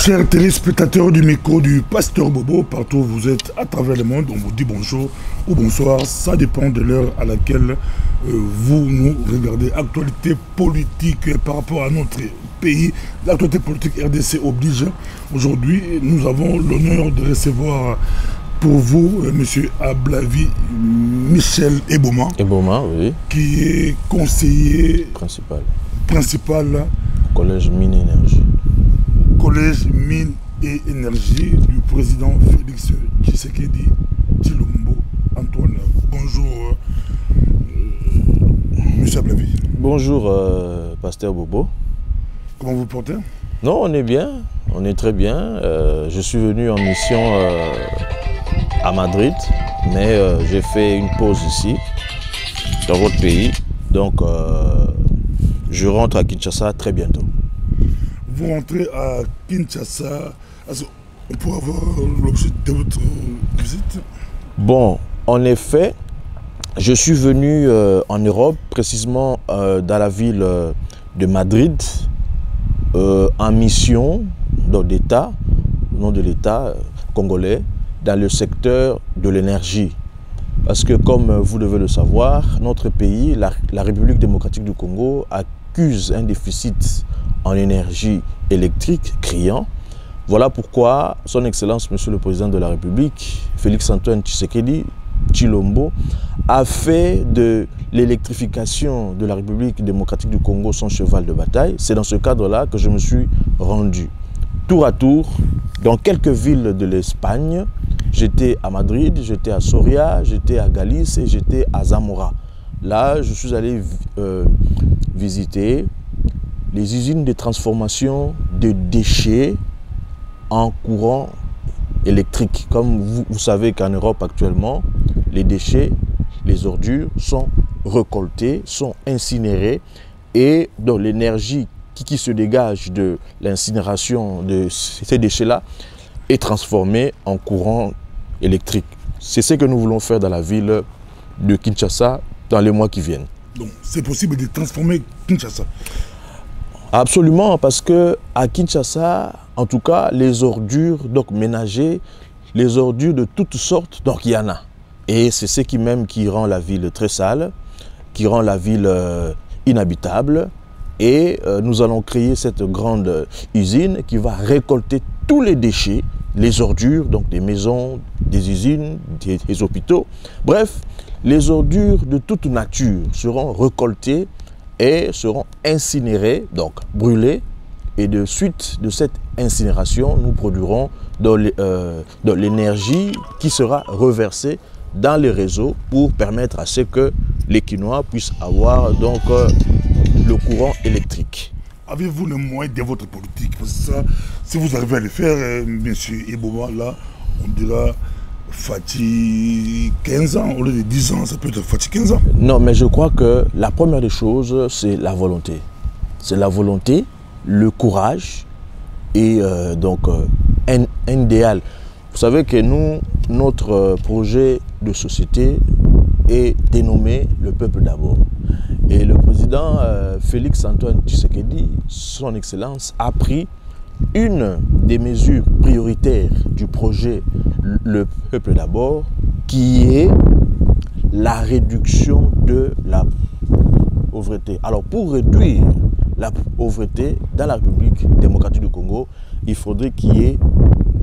Chers téléspectateurs du micro du Pasteur Bobo, partout où vous êtes à travers le monde, on vous dit bonjour ou bonsoir, ça dépend de l'heure à laquelle vous nous regardez. Actualité politique par rapport à notre pays, l'actualité politique RDC oblige. Aujourd'hui, nous avons l'honneur de recevoir pour vous M. Ablavi Michel Eboma, oui. Qui est conseiller principal au Collège Mine et Énergie. Collège Mine et Énergie du président Félix Tshisekedi Tshilombo Antoine. Bonjour, M. Ablavi. Bonjour, Pasteur Bobo. Comment vous portez? Non, on est bien, on est très bien. Je suis venu en mission à Madrid, mais j'ai fait une pause ici, dans votre pays. Donc, je rentre à Kinshasa très bientôt. Vous rentrez à Kinshasa, on pourra avoir l'objet de votre visite? Bon, en effet, je suis venu en Europe, précisément dans la ville de Madrid, en mission d'État, au nom de l'État congolais, dans le secteur de l'énergie. Parce que, comme vous devez le savoir, notre pays, la République démocratique du Congo, accuse un déficit en énergie électrique criant. Voilà pourquoi son Excellence, Monsieur le Président de la République, Félix-Antoine Tshisekedi Tshilombo, a fait de l'électrification de la République démocratique du Congo son cheval de bataille. C'est dans ce cadre-là que je me suis rendu tour à tour dans quelques villes de l'Espagne. J'étais à Madrid, j'étais à Soria, j'étais à Galice et j'étais à Zamora. Là, je suis allé visiter les usines de transformation de déchets en courant électrique. Comme vous savez qu'en Europe actuellement, les déchets, les ordures sont récoltés, sont incinérés et donc l'énergie qui se dégage de l'incinération de ces déchets-là est transformée en courant électrique. C'est ce que nous voulons faire dans la ville de Kinshasa dans les mois qui viennent. Donc c'est possible de transformer Kinshasa? Absolument, parce que à Kinshasa, en tout cas, les ordures donc ménagères, les ordures de toutes sortes, donc il y en a. Et c'est ce qui rend la ville très sale, qui rend la ville inhabitable. Et nous allons créer cette grande usine qui va récolter tous les déchets, les ordures, donc des maisons, des usines, des hôpitaux. Bref, les ordures de toute nature seront récoltées et seront incinérés, donc brûlés, et de suite de cette incinération, nous produirons de l'énergie qui sera reversée dans les réseaux pour permettre à ce que les Kinois puissent avoir donc le courant électrique. Avez-vous les moyens de votre politique? Parce que ça, si vous arrivez à le faire, monsieur Eboma, là, on dira Fatih 15 ans, au lieu de 10 ans, ça peut être Fatih 15 ans. Non, mais je crois que la première des choses, c'est la volonté. C'est la volonté, le courage et donc un idéal. Vous savez que nous, notre projet de société est dénommé le peuple d'abord. Et le président Félix-Antoine Tshisekedi, son Excellence, a pris une des mesures prioritaires du projet Le Peuple d'abord, qui est la réduction de la pauvreté. Alors, pour réduire la pauvreté dans la République démocratique du Congo, il faudrait qu'il y ait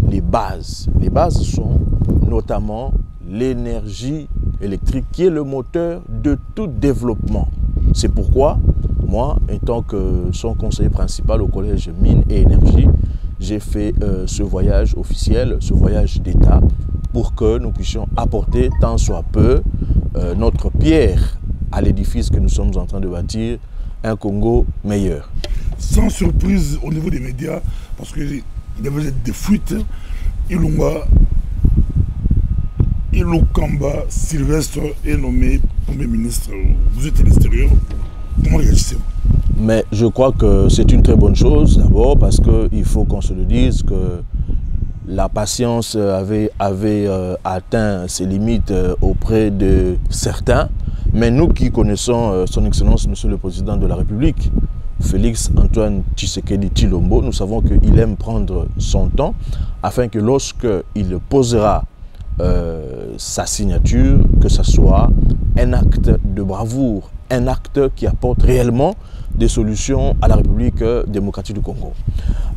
les bases. Les bases sont notamment l'énergie électrique, qui est le moteur de tout développement. C'est pourquoi, moi, étant que son conseiller principal au Collège Mine et Énergie, j'ai fait ce voyage officiel, ce voyage d'État, pour que nous puissions apporter tant soit peu notre pierre à l'édifice que nous sommes en train de bâtir, un Congo meilleur. Sans surprise au niveau des médias, parce qu'il y avait des fuites, Ilokamba Sylvestre est nommé Premier ministre. Vous êtes à l'extérieur, comment réagissez-vous? Mais je crois que c'est une très bonne chose, d'abord parce qu'il faut qu'on se le dise que la patience avait atteint ses limites auprès de certains. Mais nous qui connaissons son Excellence, Monsieur le Président de la République, Félix Antoine Tshisekedi Tshilombo, nous savons qu'il aime prendre son temps afin que lorsqu'il posera sa signature, que ce soit un acte de bravoure, un acte qui apporte réellement des solutions à la République démocratique du Congo.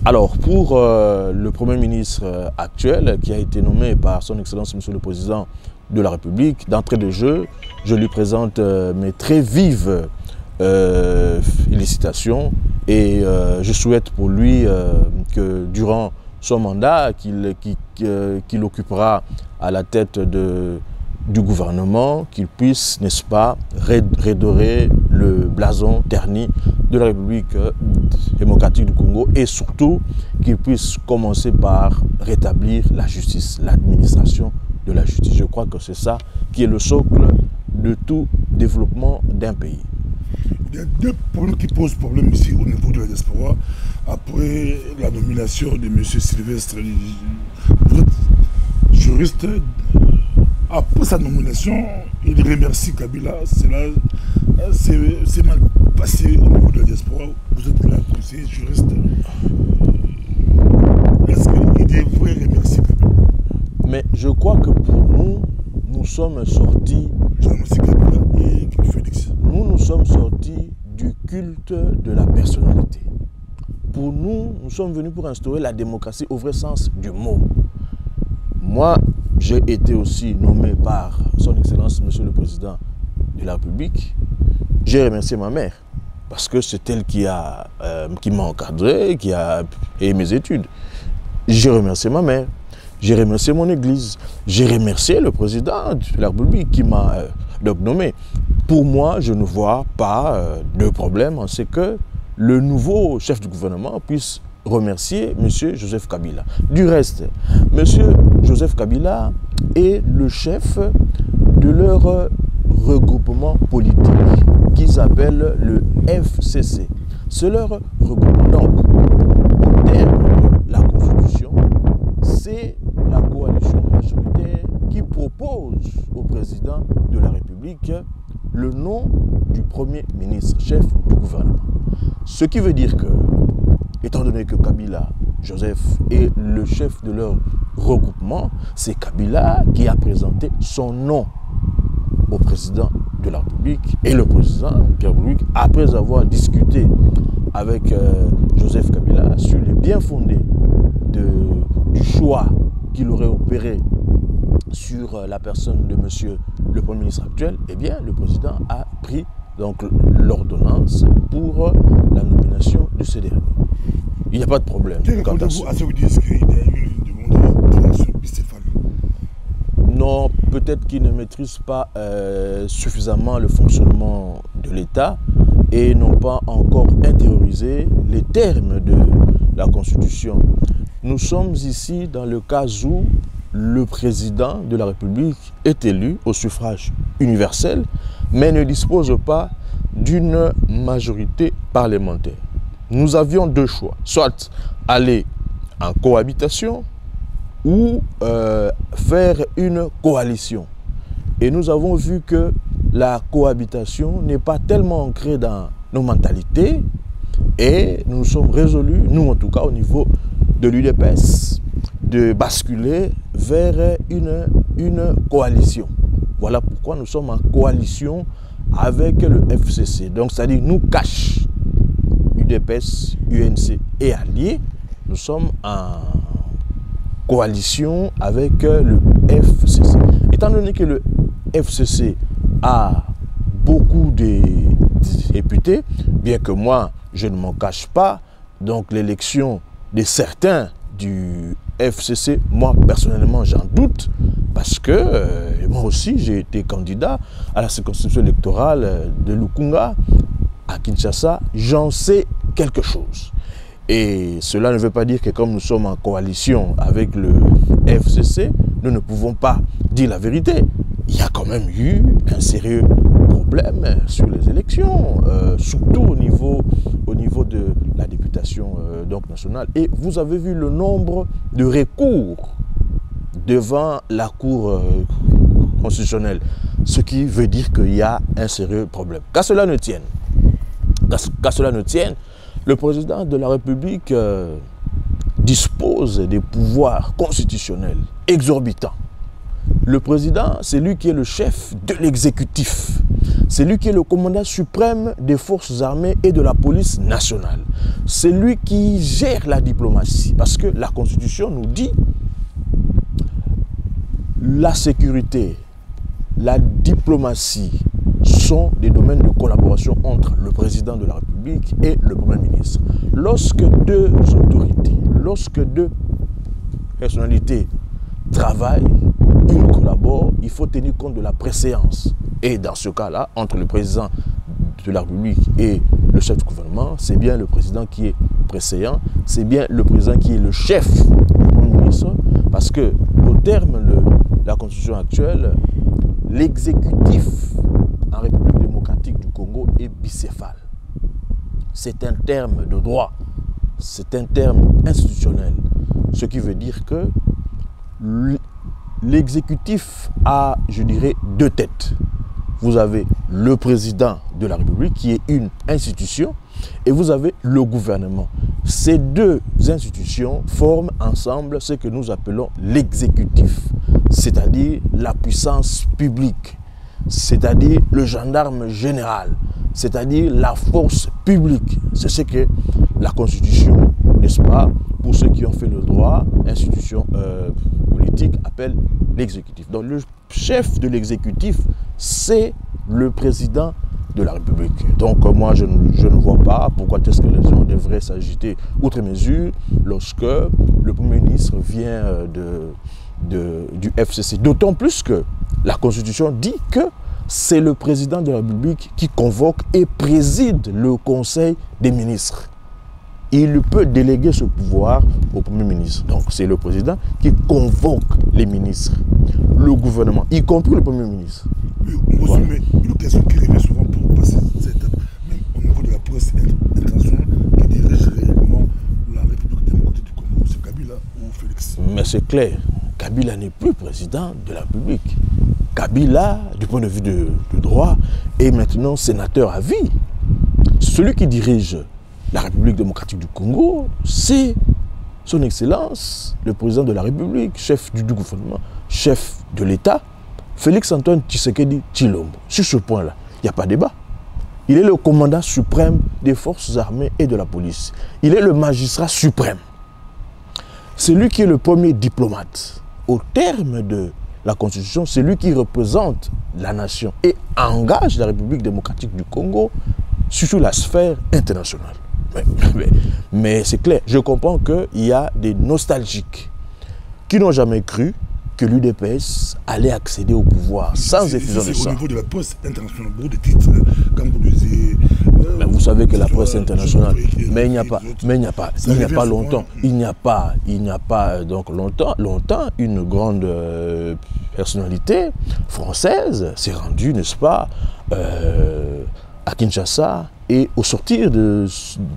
Alors, pour le Premier ministre actuel, qui a été nommé par son Excellence Monsieur le Président de la République, d'entrée de jeu, je lui présente mes très vives félicitations et je souhaite pour lui que durant son mandat qu'il occupera à la tête du gouvernement, qu'il puisse, n'est-ce pas, redorer le blason terni de la République démocratique du Congo et surtout qu'il puisse commencer par rétablir la justice, l'administration de la justice. Je crois que c'est ça qui est le socle de tout développement d'un pays. Il y a deux problèmes qui posent problème ici au niveau de la diaspora. Après la nomination de M. Sylvestre, vous êtes juriste. Après sa nomination, il remercie Kabila. C'est mal passé au niveau de la diaspora. Vous êtes là, conseiller juriste. Est-ce qu'il devrait remercier Kabila? Mais je crois que pour nous, nous sommes sortis. Je remercie Kabila et Félix. Nous sommes sortis du culte de la personnalité. Pour nous, nous sommes venus pour instaurer la démocratie au vrai sens du mot. Moi, j'ai été aussi nommé par son Excellence, Monsieur le Président de la République. J'ai remercié ma mère parce que c'est elle qui m'a encadré, qui a payé mes études. J'ai remercié ma mère, j'ai remercié mon église, j'ai remercié le Président de la République qui m'a nommé. Pour moi, je ne vois pas de problème en ce que le nouveau chef du gouvernement puisse remercier M. Joseph Kabila. Du reste, M. Joseph Kabila est le chef de leur regroupement politique qu'ils appellent le FCC. C'est leur regroupement. Donc, au terme de la Constitution, c'est la coalition majoritaire qui propose au président de la République le nom du Premier ministre, chef du gouvernement. Ce qui veut dire que, étant donné que Kabila, Joseph, est le chef de leur regroupement, c'est Kabila qui a présenté son nom au président de la République. Et le président de la République, après avoir discuté avec Joseph Kabila sur les bien fondés du choix qu'il aurait opéré sur la personne de monsieur le Premier ministre actuel, eh bien, le président a pris donc l'ordonnance pour la nomination de ce dernier. Il n'y a pas de problème. Quel répondez-vous à ceux qui disent qu'il y a eu une demande de création bicéphale? Non, peut-être qu'ils ne maîtrisent pas suffisamment le fonctionnement de l'État et n'ont pas encore intériorisé les termes de la Constitution. Nous sommes ici dans le cas où le président de la République est élu au suffrage universel, mais ne dispose pas d'une majorité parlementaire. Nous avions deux choix, soit aller en cohabitation ou faire une coalition. Et nous avons vu que la cohabitation n'est pas tellement ancrée dans nos mentalités et nous sommes résolus, nous en tout cas au niveau de l'UDPS, de basculer vers une coalition. Voilà pourquoi nous sommes en coalition avec le FCC. Donc, c'est-à-dire nous cache UDPS, UNC et alliés. Nous sommes en coalition avec le FCC. Étant donné que le FCC a beaucoup de députés, bien que moi, je ne m'en cache pas, donc l'élection de certains du FCC, moi personnellement j'en doute, parce que moi aussi j'ai été candidat à la circonscription électorale de Lukunga à Kinshasa, j'en sais quelque chose. Et cela ne veut pas dire que comme nous sommes en coalition avec le FCC, nous ne pouvons pas dire la vérité. Il y a quand même eu un sérieux problème sur les élections, surtout au niveau de la députation donc nationale. Et vous avez vu le nombre de recours devant la Cour constitutionnelle, ce qui veut dire qu'il y a un sérieux problème. Qu'à cela ne tienne, Le président de la République dispose des pouvoirs constitutionnels exorbitants. Le président, c'est lui qui est le chef de l'exécutif. C'est lui qui est le commandant suprême des forces armées et de la police nationale. C'est lui qui gère la diplomatie. Parce que la Constitution nous dit la sécurité, la diplomatie sont des domaines de collaboration entre le président de la République et le Premier ministre. Lorsque deux autorités, lorsque deux personnalités travaillent, ils collaborent, il faut tenir compte de la préséance. Et dans ce cas-là, entre le président de la République et le chef du gouvernement, c'est bien le président qui est préséant, c'est bien le président qui est le chef du Premier ministre, parce que au terme de la Constitution actuelle, l'exécutif en République démocratique du Congo est bicéphale. C'est un terme de droit, c'est un terme institutionnel, ce qui veut dire que l'exécutif a, je dirais, deux têtes. Vous avez le président de la République qui est une institution et vous avez le gouvernement. Ces deux institutions forment ensemble ce que nous appelons l'exécutif, c'est-à-dire la puissance publique, c'est-à-dire le gendarme général, c'est-à-dire la force publique. C'est ce que la Constitution, n'est-ce pas, pour ceux qui ont fait le droit, institution politique, appelle l'exécutif. Donc le chef de l'exécutif, c'est le président de la République. Donc moi, je ne vois pas pourquoi est-ce que les gens devraient s'agiter outre mesure lorsque le Premier ministre vient du FCC. D'autant plus que la Constitution dit que c'est le président de la République qui convoque et préside le Conseil des ministres. Il peut déléguer ce pouvoir au Premier ministre. Donc c'est le président qui convoque les ministres, le gouvernement, y compris le Premier ministre. Voilà. Mais une question qui revient souvent pour passer cette étape, même au niveau de la presse internationale, qui dirige réellement la République démocratique du Congo, c'est Kabila ou Félix? Mais c'est clair, Kabila n'est plus président de la République. Kabila, du point de vue de droit, est maintenant sénateur à vie. Celui qui dirige la République démocratique du Congo, c'est son Excellence, le président de la République, chef du gouvernement, chef de l'État, Félix-Antoine Tshisekedi Tshilombo. Sur ce point-là, il n'y a pas de débat. Il est le commandant suprême des forces armées et de la police. Il est le magistrat suprême. C'est lui qui est le premier diplomate. Au terme de la Constitution, c'est lui qui représente la nation et engage la République démocratique du Congo sur la sphère internationale. Mais c'est clair, je comprends qu'il y a des nostalgiques qui n'ont jamais cru que l'UDPS allait accéder au pouvoir sans effusion de sang. Au niveau de la presse internationale, beaucoup de titres, comme vous disiez... Mais vous savez que la presse internationale, mais il n'y a pas longtemps, une grande personnalité française s'est rendue, n'est-ce pas, à Kinshasa, et au sortir de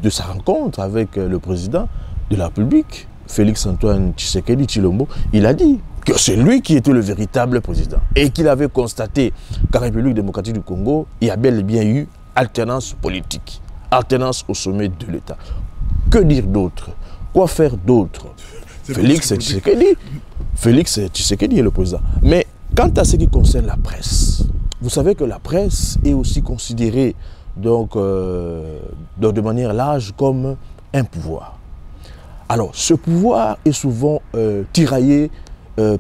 sa rencontre avec le président de la République, Félix-Antoine Tshisekedi Tshilombo, il a dit que c'est lui qui était le véritable président et qu'il avait constaté qu'en République démocratique du Congo, il y a bel et bien eu alternance politique, alternance au sommet de l'État. Que dire d'autre? Quoi faire d'autre? Félix Tshisekedi est le président. Mais quant à ce qui concerne la presse, vous savez que la presse est aussi considérée donc, de manière large comme un pouvoir. Alors, ce pouvoir est souvent tiraillé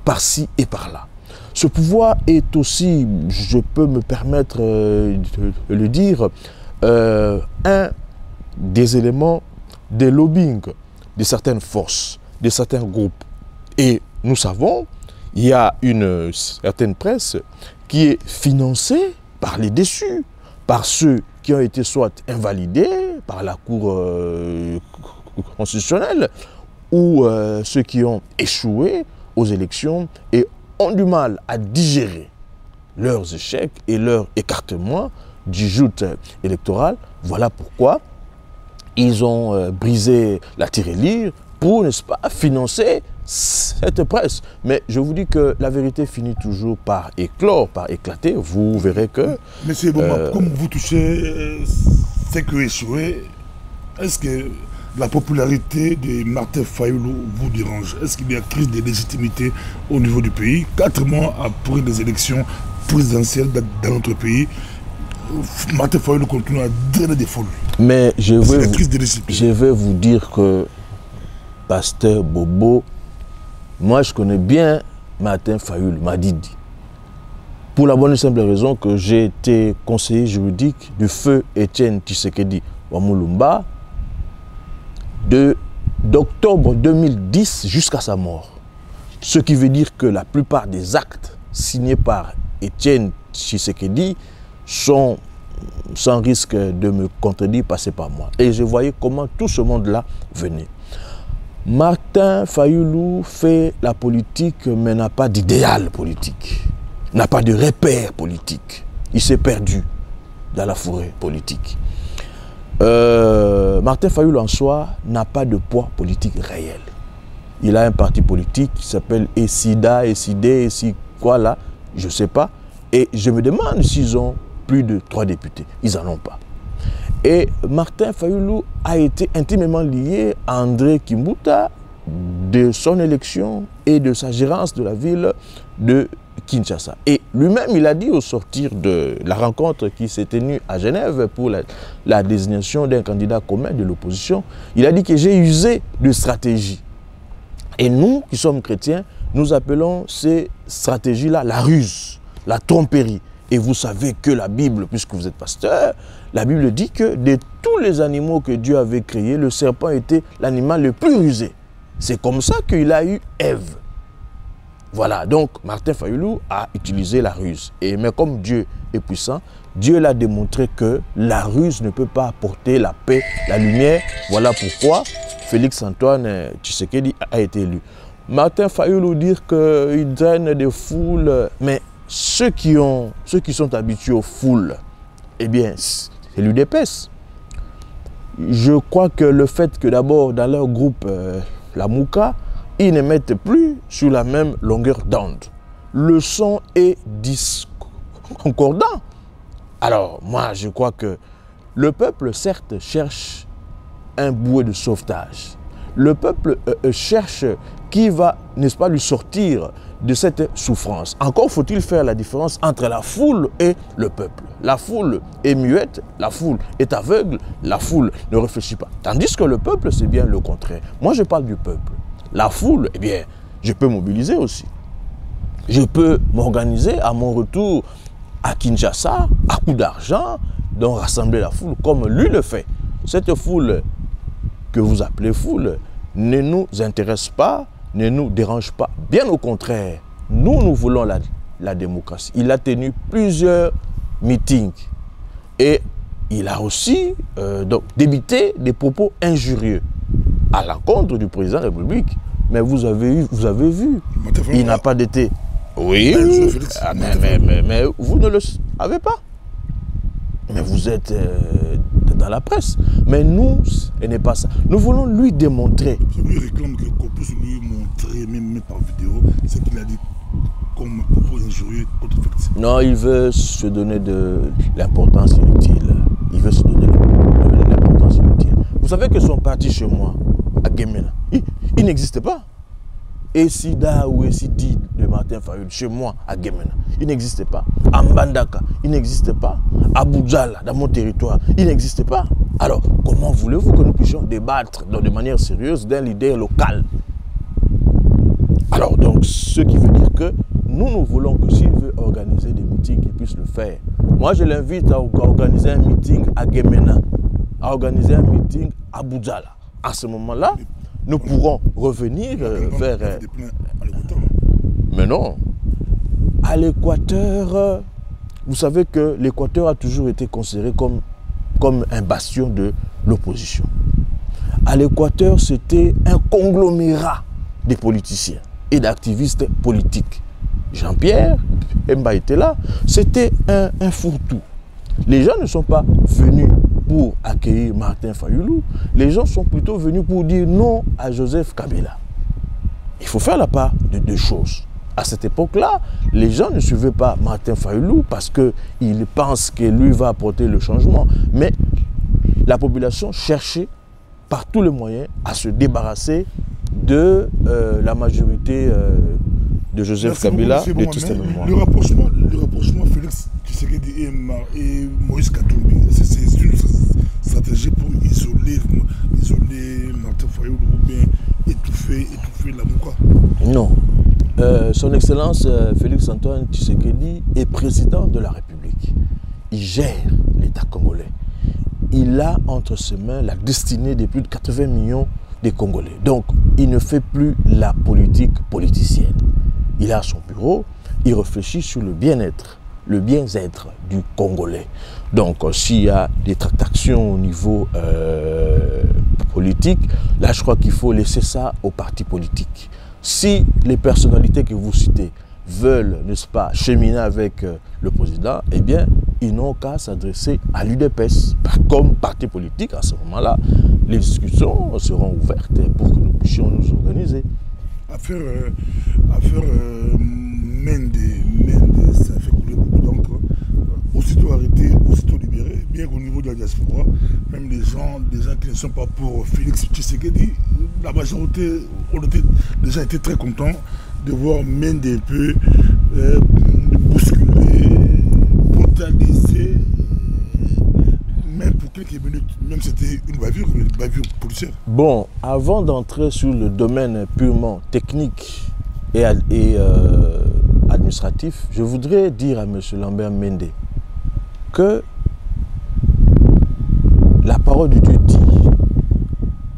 par-ci et par-là. Ce pouvoir est aussi, je peux me permettre de le dire, un des éléments des lobbying de certaines forces, de certains groupes. Et nous savons, il y a une certaine presse qui est financée par les déçus, par ceux qui ont été soit invalidés par la Cour constitutionnelle ou ceux qui ont échoué aux élections et ont du mal à digérer leurs échecs et leur écartement du joug électoral. Voilà pourquoi ils ont brisé la tirelire pour, n'est-ce pas, financer cette presse. Mais je vous dis que la vérité finit toujours par éclore, par éclater. Vous verrez que... Monsieur Bomba, comme vous touchez, c'est que échoué, est-ce que la popularité de Martin Fayulu vous dérange? Est-ce qu'il y a crise de légitimité au niveau du pays? 4 mois après les élections présidentielles dans notre pays, Martin Fayulu continue à drainer des foules. Mais je vais vous dire que Pasteur Bobo, moi je connais bien Martin Fayulu, Madidi. Pour la bonne et simple raison que j'ai été conseiller juridique du feu Étienne Tshisekedi Wamulumba d'octobre 2010 jusqu'à sa mort. Ce qui veut dire que la plupart des actes signés par Étienne Tshisekedi sont, sans risque de me contredire, passés par moi. Et je voyais comment tout ce monde-là venait. Martin Fayulu fait la politique mais n'a pas d'idéal politique, n'a pas de repère politique. Il s'est perdu dans la forêt politique. Martin Fayulu en soi n'a pas de poids politique réel. Il a un parti politique qui s'appelle ESIDA, ESIDE, quoi là, je ne sais pas. Et je me demande s'ils ont plus de 3 députés. Ils n'en ont pas. Et Martin Fayulu a été intimement lié à André Kimbuta de son élection et de sa gérance de la ville de Kinshasa. Et lui-même, il a dit au sortir de la rencontre qui s'est tenue à Genève pour la désignation d'un candidat commun de l'opposition, il a dit que j'ai usé de stratégie. Et nous, qui sommes chrétiens, nous appelons ces stratégies-là la ruse, la tromperie. Et vous savez que la Bible, puisque vous êtes pasteur, la Bible dit que de tous les animaux que Dieu avait créés, le serpent était l'animal le plus rusé. C'est comme ça qu'il a eu Ève. Voilà, donc Martin Fayulu a utilisé la ruse. Mais comme Dieu est puissant, Dieu l'a démontré que la ruse ne peut pas apporter la paix, la lumière. Voilà pourquoi Félix-Antoine Tshisekedi a été élu. Martin Fayulu dire qu'il draine des foules, mais ceux qui sont habitués aux foules, eh bien, c'est l'UDPS. Je crois que le fait que d'abord dans leur groupe, la Mouka, ils ne mettent plus sur la même longueur d'onde. Le son est discordant. Alors, moi, je crois que le peuple, certes, cherche un bouée de sauvetage. Le peuple cherche qui va, n'est-ce pas, lui sortir de cette souffrance. Encore faut-il faire la différence entre la foule et le peuple. La foule est muette, la foule est aveugle, la foule ne réfléchit pas. Tandis que le peuple, c'est bien le contraire. Moi, je parle du peuple. La foule, eh bien, je peux mobiliser aussi. Je peux m'organiser à mon retour à Kinshasa, à coup d'argent, donc rassembler la foule comme lui le fait. Cette foule que vous appelez foule ne nous intéresse pas, ne nous dérange pas. Bien au contraire, nous voulons la démocratie. Il a tenu plusieurs meetings et il a aussi donc, débité des propos injurieux à l'encontre du président de la République. Mais vous avez vu, il n'a pas d'été. Oui, mais vous ne le savez pas. Mais vous êtes dans la presse. Mais nous, ce n'est pas ça. Nous voulons lui démontrer. Je lui réclame qu'on puisse lui montrer, même par vidéo, ce qu'il a dit comme propos injurieux contre Félix. Non, il veut se donner de l'importance inutile. Il veut se donner de l'importance inutile. Vous savez que son parti chez moi, à Gemena, il n'existe pas. Esida ou Esidi de Martin Fayulu, chez moi, à Gemena, il n'existe pas. À Mbandaka, il n'existe pas. À Boudjala, dans mon territoire, il n'existe pas. Alors, comment voulez-vous que nous puissions débattre de manière sérieuse d'un leader local? Alors, donc, ce qui veut dire que nous voulons que s'il veut organiser des meetings, qu'il puisse le faire. Moi, je l'invite à organiser un meeting à Gemena, à organiser un meeting à Boudjala. À ce moment-là, nous pourrons revenir vers... Mais non. À l'Équateur, vous savez que l'Équateur a toujours été considéré comme un bastion de l'opposition. À l'Équateur, c'était un conglomérat de politiciens et d'activistes politiques. Jean-Pierre Bemba était là. C'était un fourre-tout. Les gens ne sont pas venus pour accueillir Martin Fayulu. Les gens sont plutôt venus pour dire non à Joseph Kabila. Il faut faire la part de deux choses. À cette époque-là, les gens ne suivaient pas Martin Fayulu parce qu'ils pensent que lui va apporter le changement. Mais la population cherchait par tous les moyens à se débarrasser de la majorité de Joseph Kabila de tous ces moments. Le rapprochement Félix Tshisekedi et Moïse Katumbi, c'est une stratégie pour isoler Martin Fayulu ou bien étouffer Lamuka? Non. Son Excellence Félix Antoine Tshisekedi est président de la République. Il gère l'État congolais. Il a entre ses mains la destinée de plus de 80 millions de Congolais. Donc, il ne fait plus la politique politicienne. Il a son bureau, il réfléchit sur le bien-être du Congolais. Donc, s'il y a des tractations au niveau politique, là, je crois qu'il faut laisser ça aux partis politiques. Si les personnalités que vous citez veulent, n'est-ce pas, cheminer avec le président, eh bien, ils n'ont qu'à s'adresser à l'UDPS. Comme parti politique, à ce moment-là, les discussions seront ouvertes pour que nous puissions nous organiser. Affaire Mende, ça fait couler beaucoup d'encre. Aussitôt arrêté, aussitôt libéré. Bien qu'au niveau de la diaspora, même les gens qui ne sont pas pour Félix Tshisekedi, la majorité des gens étaient très contents de voir Mende un peu bousculer, brutaliser, même pour quelques minutes, même c'était une bavure policière. Bon, avant d'entrer sur le domaine purement technique et administratif, je voudrais dire à M. Lambert Mende que la parole de Dieu dit,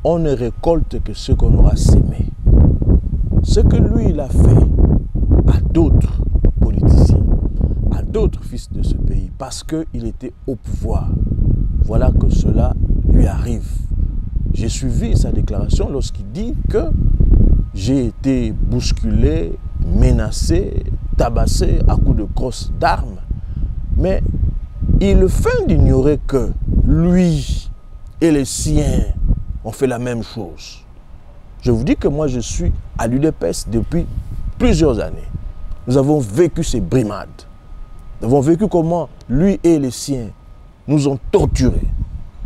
on ne récolte que ce qu'on aura sémé. Ce que lui, il a fait à d'autres politiciens, à d'autres fils de ce pays, parce qu'il était au pouvoir. Voilà que cela lui arrive. J'ai suivi sa déclaration lorsqu'il dit que j'ai été bousculé, menacé, tabassé à coups de crosse d'armes. Mais il feint d'ignorer que lui et les siens ont fait la même chose. Je vous dis que moi, je suis à l'UDPS depuis plusieurs années. Nous avons vécu ces brimades. Nous avons vécu comment lui et les siens nous ont torturés,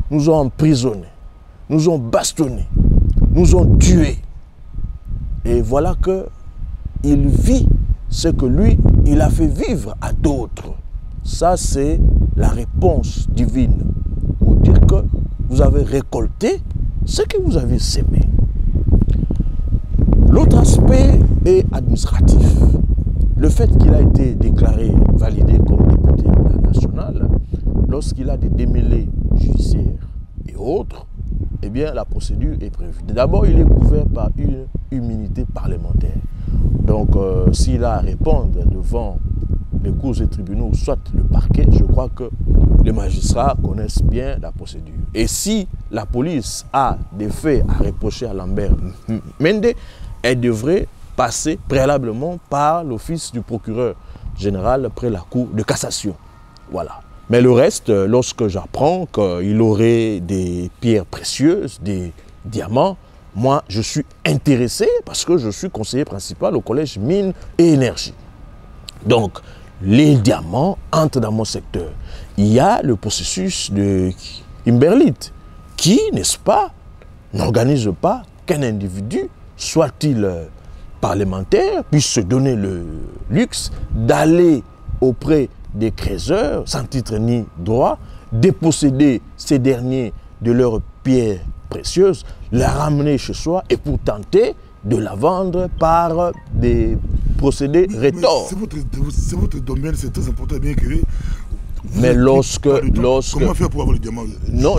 nous ont emprisonnés, nous ont bastonnés, nous ont tués. Et voilà qu'il vit ce que lui, il a fait vivre à d'autres. Ça, c'est la réponse divine pour dire que vous avez récolté ce que vous avez sémé. L'autre aspect est administratif. Le fait qu'il a été déclaré, validé comme député national, lorsqu'il a des démêlés judiciaires et autres, eh bien la procédure est prévue. D'abord, il est couvert par une immunité parlementaire. Donc, s'il a à répondre devant les cours et tribunaux, soit le parquet, je crois que les magistrats connaissent bien la procédure. Et si la police a des faits à reprocher à Lambert Mende, elle devrait passer préalablement par l'office du procureur général près la cour de cassation. Voilà. Mais le reste, lorsque j'apprends qu'il aurait des pierres précieuses, des diamants, moi, je suis intéressé parce que je suis conseiller principal au collège Mines et Énergie. Donc, les diamants entrent dans mon secteur. Il y a le processus de Kimberlite qui, n'est-ce pas, n'organise pas qu'un individu, soit-il parlementaire, puisse se donner le luxe d'aller auprès des créateurs, sans titre ni droit, déposséder ces derniers de leurs pierres précieuses, la ramener chez soi et pour tenter de la vendre par des procédés rétors. C'est votre domaine, c'est très important, bien que... Mais lorsque... Comment faire pour avoir les diamants? Non,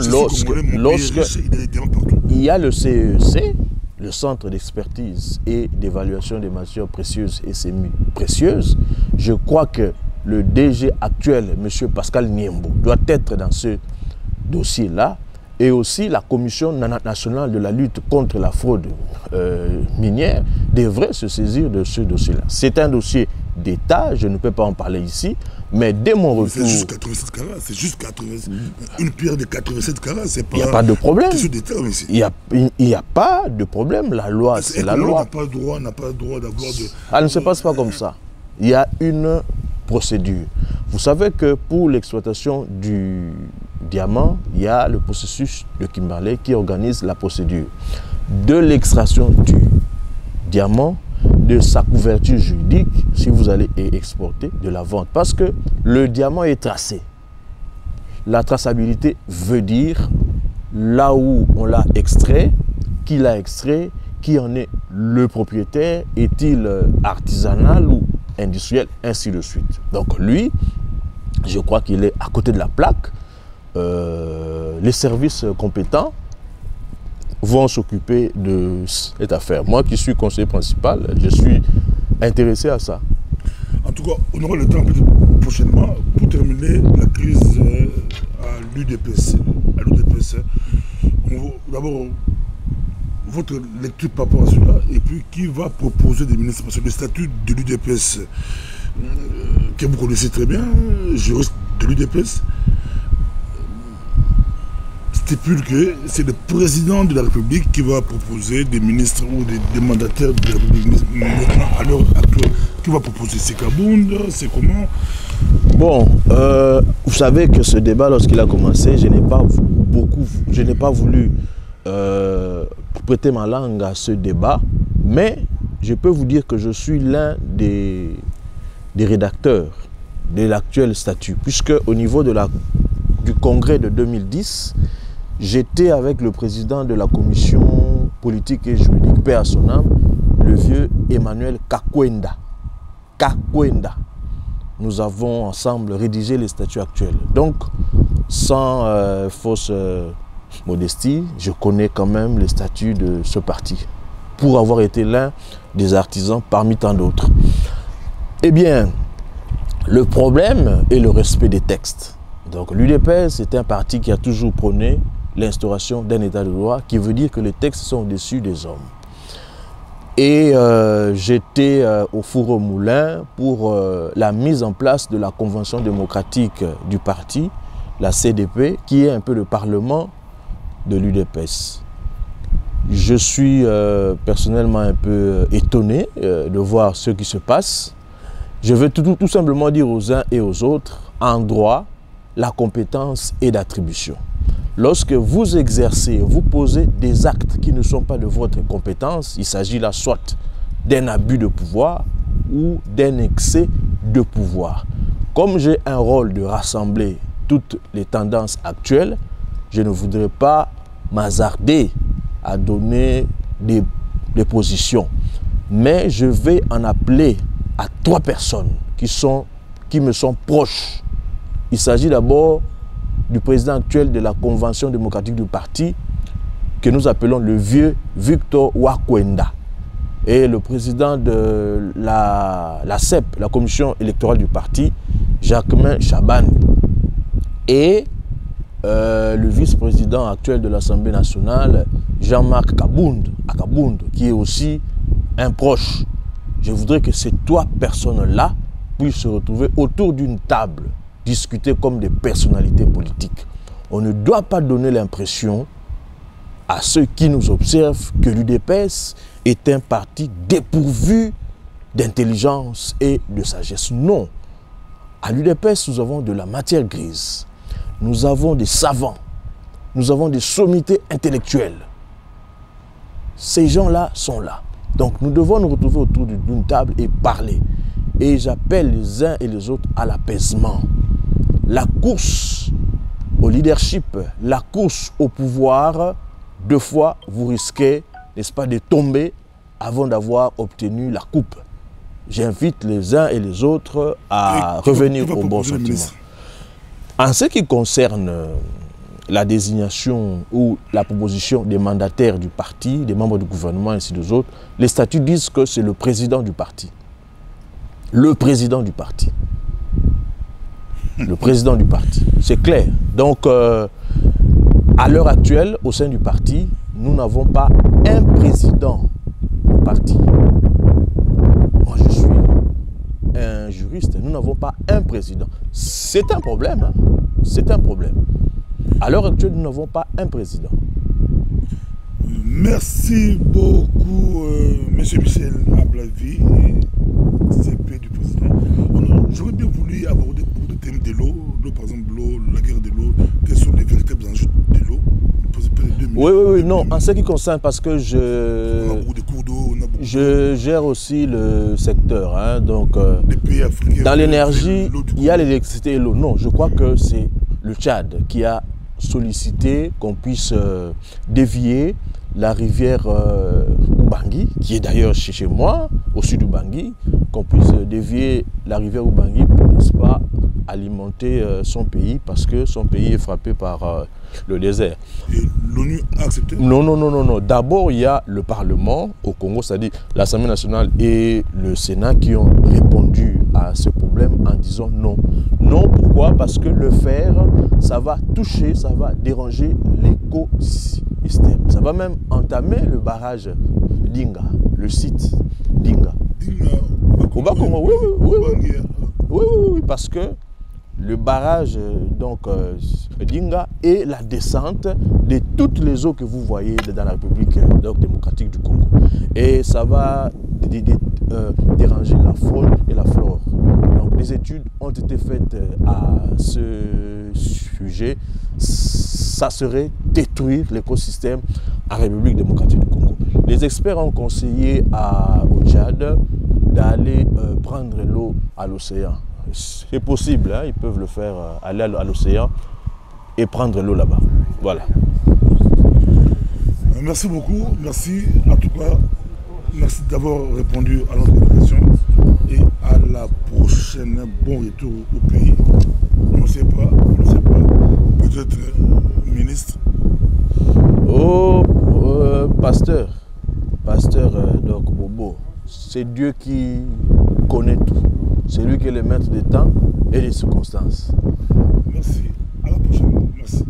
il y a le CEC, le Centre d'expertise et d'évaluation des matières précieuses et semi-précieuses. Je crois que le DG actuel, M. Pascal Niembo, doit être dans ce dossier-là. Et aussi la Commission nationale de la lutte contre la fraude minière devrait se saisir de ce dossier-là. C'est un dossier d'État, je ne peux pas en parler ici, mais dès mon retour... C'est juste 87 carats, c'est juste 87, une pierre de 87 carats, c'est pas... Il n'y a pas de problème. Il n'y a pas de problème, la loi, c'est la loi. N'a pas le droit d'avoir de... Ça ne se passe pas comme ça. Il y a une procédure. Vous savez que pour l'exploitation du diamant, il y a le processus de Kimberley qui organise la procédure de l'extraction du diamant, de sa couverture juridique, si vous allez exporter, de la vente. Parce que le diamant est tracé. La traçabilité veut dire là où on l'a extrait, qui l'a extrait, qui en est le propriétaire, est-il artisanal ou industriel, ainsi de suite. Donc lui, je crois qu'il est à côté de la plaque. Les services compétents vont s'occuper de cette affaire. Moi qui suis conseiller principal, je suis intéressé à ça. En tout cas, on aura le temps peut-être prochainement pour terminer la crise à l'UDPS. D'abord, votre lecture par rapport à cela, et puis qui va proposer des ministres, parce que le statut de l'UDPS, que vous connaissez très bien, juriste de l'UDPS, stipule que c'est le président de la République qui va proposer des ministres ou des mandataires de la République maintenant à l'heure actuelle. Qui va proposer? C'est Kabound? C'est comment? Bon, vous savez que ce débat, lorsqu'il a commencé, je n'ai pas voulu prêter ma langue à ce débat, mais je peux vous dire que je suis l'un des rédacteurs de l'actuel statut, puisque au niveau du congrès de 2010, j'étais avec le président de la commission politique et juridique, paix à son âme, le vieux Emmanuel Kakwenda. Nous avons ensemble rédigé les statuts actuels. Donc, sans fausse modestie, je connais quand même les statuts de ce parti, pour avoir été l'un des artisans parmi tant d'autres. Eh bien, le problème est le respect des textes. Donc l'UDPS est un parti qui a toujours prôné l'instauration d'un état de droit, qui veut dire que les textes sont au-dessus des hommes. Et j'étais au four au moulin pour la mise en place de la convention démocratique du parti, la CDP, qui est un peu le parlement de l'UDPS. Je suis personnellement un peu étonné de voir ce qui se passe. Je veux tout simplement dire aux uns et aux autres, en droit, la compétence est d'attribution. Lorsque vous exercez, vous posez des actes qui ne sont pas de votre compétence, il s'agit là soit d'un abus de pouvoir ou d'un excès de pouvoir. Comme j'ai un rôle de rassembler toutes les tendances actuelles, je ne voudrais pas m'hasarder à donner des positions. Mais je vais en appeler à 3 personnes qui me sont proches. Il s'agit d'abord du président actuel de la Convention démocratique du parti, que nous appelons le vieux Victor Wakwenda, et le président de la CEP, la commission électorale du parti, Jacquemin Chaban, et le vice-président actuel de l'Assemblée nationale, Jean-Marc Kabound, qui est aussi un proche. Je voudrais que ces 3 personnes-là puissent se retrouver autour d'une table, discuter comme des personnalités politiques. On ne doit pas donner l'impression à ceux qui nous observent que l'UDPS est un parti dépourvu d'intelligence et de sagesse. Non. À l'UDPS, nous avons de la matière grise. Nous avons des savants. Nous avons des sommités intellectuelles. Ces gens-là sont là. Donc nous devons nous retrouver autour d'une table et parler. Et j'appelle les uns et les autres à l'apaisement. La course au leadership, la course au pouvoir, 2 fois vous risquez, n'est-ce pas, de tomber avant d'avoir obtenu la coupe. J'invite les uns et les autres à revenir au bon sentiment. En ce qui concerne la désignation ou la proposition des mandataires du parti, des membres du gouvernement, ainsi de suite, les statuts disent que c'est le président du parti. Le président du parti. Le président du parti. C'est clair. Donc, à l'heure actuelle, au sein du parti, nous n'avons pas un président au parti. Moi, je suis un juriste. Nous n'avons pas un président. C'est un problème. Hein? C'est un problème. À l'heure actuelle, nous n'avons pas un président. Merci beaucoup, Monsieur Michel Ablavi, CP du président. J'aurais bien voulu aborder beaucoup de thèmes de l'eau, par exemple l'eau, la guerre de l'eau, quels sont les véritables enjeux de l'eau. Oui, non, en ce qui concerne, parce que on a beaucoup de cours d'eau, je gère aussi le secteur, hein, donc les pays africains, dans l'énergie, il y a l'électricité et l'eau. Non, je crois que c'est le Tchad qui a sollicité qu'on puisse dévier la rivière Ubangui, qui est d'ailleurs chez moi, au sud d'Ubangui, qu'on puisse dévier la rivière Ubangui pour, n'est-ce pas, alimenter son pays, parce que son pays est frappé par le désert. Et l'ONU a accepté? Non. D'abord, il y a le Parlement au Congo, c'est-à-dire l'Assemblée nationale et le Sénat qui ont répondu à ce problème en disant non. Non, pourquoi? Parce que le fer, ça va toucher, ça va déranger l'écosystème. Ça va même entamer le barrage d'Inga, le site d'Inga. Au Bas-Congo, oui, parce que le barrage d'Inga est la descente de toutes les eaux que vous voyez dans la République démocratique du Congo. Et ça va déranger la faune et la flore. Donc des études ont été faites à ce sujet. Ça serait détruire l'écosystème en République démocratique du Congo. Les experts ont conseillé au Tchad d'aller prendre l'eau à l'océan. C'est possible, hein, ils peuvent le faire, aller à l'océan et prendre l'eau là-bas. Voilà. Merci beaucoup, merci en tout cas, merci d'avoir répondu à notre invitation et à la prochaine. Bon retour au pays. On ne sait pas, peut-être ministre. Oh, pasteur donc Bobo, c'est Dieu qui connaît tout. C'est lui qui est le maître des temps et des circonstances. Merci. À la prochaine. Merci.